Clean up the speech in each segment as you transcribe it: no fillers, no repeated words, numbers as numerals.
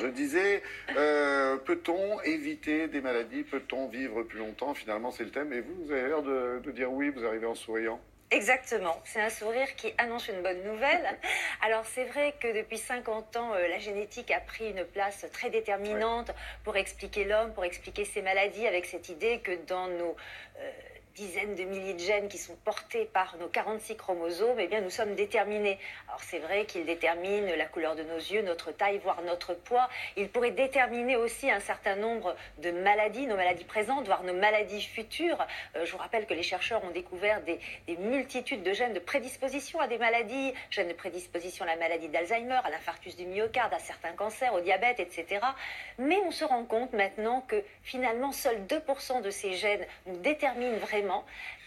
Je disais, peut-on éviter des maladies? Peut-on vivre plus longtemps? Finalement, c'est le thème. Et vous avez l'air de dire oui, vous arrivez en souriant. Exactement, c'est un sourire qui annonce une bonne nouvelle. Alors c'est vrai que depuis 50 ans, la génétique a pris une place très déterminante pour expliquer l'homme, pour expliquer ses maladies, avec cette idée que dans nos dizaines de milliers de gènes qui sont portés par nos 46 chromosomes, eh bien nous sommes déterminés. Alors c'est vrai qu'ils déterminent la couleur de nos yeux, notre taille, voire notre poids. Ils pourraient déterminer aussi un certain nombre de maladies, nos maladies présentes, voire nos maladies futures. Je vous rappelle que les chercheurs ont découvert des multitudes de gènes de prédisposition à des maladies, gènes de prédisposition à la maladie d'Alzheimer, à l'infarctus du myocarde, à certains cancers, au diabète, etc. Mais on se rend compte maintenant que finalement seuls 2% de ces gènes nous déterminent vraiment,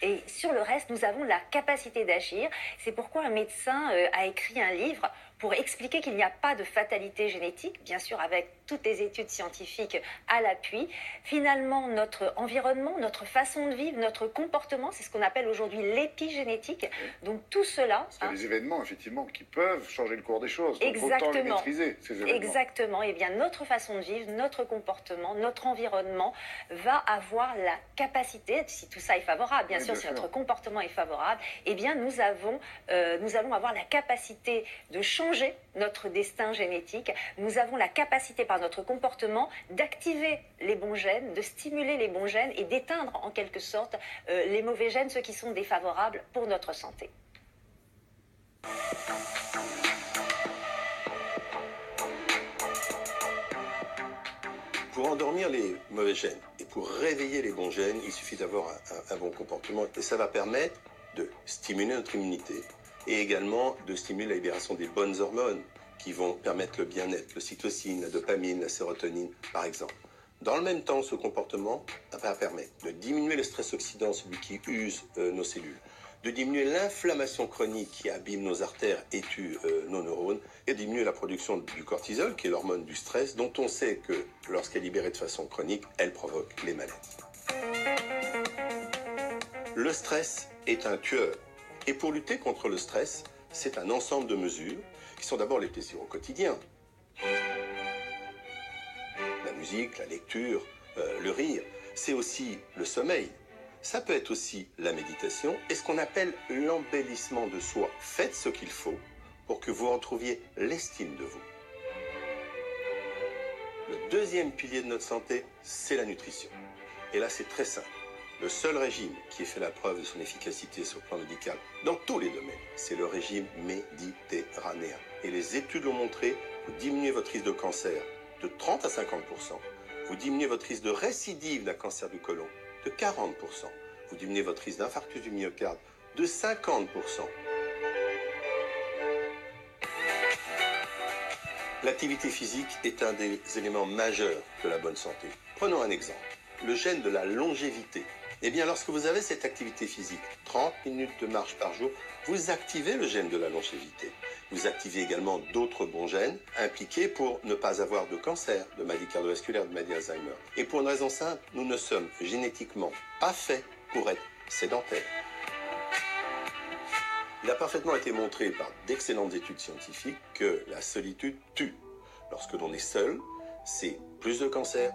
et sur le reste, nous avons la capacité d'agir. C'est pourquoi un médecin a écrit un livre pour expliquer qu'il n'y a pas de fatalité génétique, bien sûr avec toutes les études scientifiques à l'appui. Finalement, notre environnement, notre façon de vivre, notre comportement, c'est ce qu'on appelle aujourd'hui l'épigénétique. Donc tout cela... C'est des événements, effectivement, qui peuvent changer le cours des choses. Donc Exactement. autant les maîtriser, ces événements. Exactement. Et bien, notre façon de vivre, notre comportement, notre environnement va avoir la capacité, si tout ça est favorable, bien sûr, si notre comportement est favorable, eh bien, nous allons avoir la capacité de changer notre destin génétique. Nous avons la capacité, par notre comportement, d'activer les bons gènes, de stimuler les bons gènes et d'éteindre, en quelque sorte, les mauvais gènes, ceux qui sont défavorables pour notre santé. Pour endormir les mauvais gènes et pour réveiller les bons gènes, il suffit d'avoir un bon comportement. Et ça va permettre de stimuler notre immunité et également de stimuler la libération des bonnes hormones qui vont permettre le bien-être, l'ocytocine, la dopamine, la sérotonine, par exemple. Dans le même temps, ce comportement va permettre de diminuer le stress oxydant, celui qui use nos cellules, de diminuer l'inflammation chronique qui abîme nos artères et tue nos neurones, et de diminuer la production du cortisol, qui est l'hormone du stress, dont on sait que lorsqu'elle est libérée de façon chronique, elle provoque les maladies. Le stress est un tueur. Et pour lutter contre le stress, c'est un ensemble de mesures qui sont d'abord les plaisirs au quotidien. La musique, la lecture, le rire. C'est aussi le sommeil. Ça peut être aussi la méditation et ce qu'on appelle l'embellissement de soi. Faites ce qu'il faut pour que vous retrouviez l'estime de vous. Le deuxième pilier de notre santé, c'est la nutrition. Et là, c'est très simple. Le seul régime qui ait fait la preuve de son efficacité sur le plan médical dans tous les domaines, c'est le régime méditerranéen. Et les études l'ont montré, vous diminuez votre risque de cancer de 30 à 50%, vous diminuez votre risque de récidive d'un cancer du côlon de 40%, vous diminuez votre risque d'infarctus du myocarde de 50%. L'activité physique est un des éléments majeurs de la bonne santé. Prenons un exemple, le gène de la longévité. Eh bien, lorsque vous avez cette activité physique, 30 minutes de marche par jour, vous activez le gène de la longévité. Vous activez également d'autres bons gènes impliqués pour ne pas avoir de cancer, de maladie cardiovasculaire, de maladie Alzheimer. Et pour une raison simple, nous ne sommes génétiquement pas faits pour être sédentaires. Il a parfaitement été montré par d'excellentes études scientifiques que la solitude tue. Lorsque l'on est seul, c'est plus de cancer,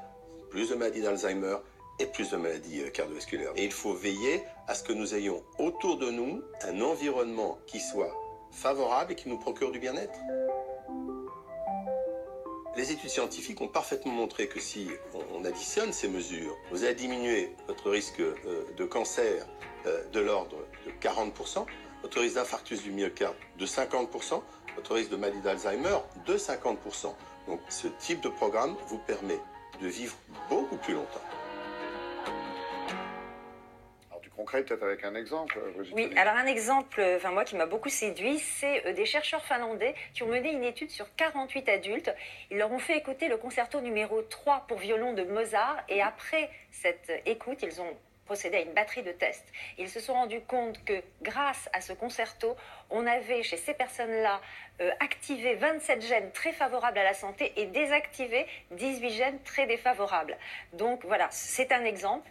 plus de maladies d'Alzheimer et plus de maladies cardiovasculaires. Et il faut veiller à ce que nous ayons autour de nous un environnement qui soit favorable et qui nous procure du bien-être. Les études scientifiques ont parfaitement montré que si on additionne ces mesures, vous allez diminuer votre risque de cancer de l'ordre de 40%, votre risque d'infarctus du myocarde de 50%, votre risque de maladie d'Alzheimer de 50%. Donc ce type de programme vous permet de vivre beaucoup plus longtemps. Alors du concret, peut-être avec un exemple, Brigitte. Oui, alors un exemple, moi qui m'a beaucoup séduit, c'est des chercheurs finlandais qui ont mené une étude sur 48 adultes. Ils leur ont fait écouter le concerto numéro 3 pour violon de Mozart et après cette écoute, ils ont procédé à une batterie de tests. Ils se sont rendus compte que grâce à ce concerto, on avait chez ces personnes-là activé 27 gènes très favorables à la santé et désactivé 18 gènes très défavorables. Donc voilà, c'est un exemple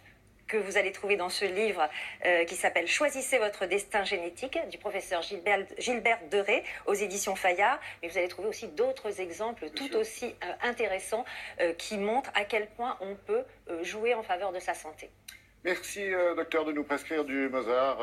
que vous allez trouver dans ce livre qui s'appelle « Choisissez votre destin génétique » du professeur Gilbert Deray aux éditions Fayard. Mais vous allez trouver aussi d'autres exemples tout aussi intéressants qui montrent à quel point on peut jouer en faveur de sa santé. Merci, docteur, de nous prescrire du Mozart.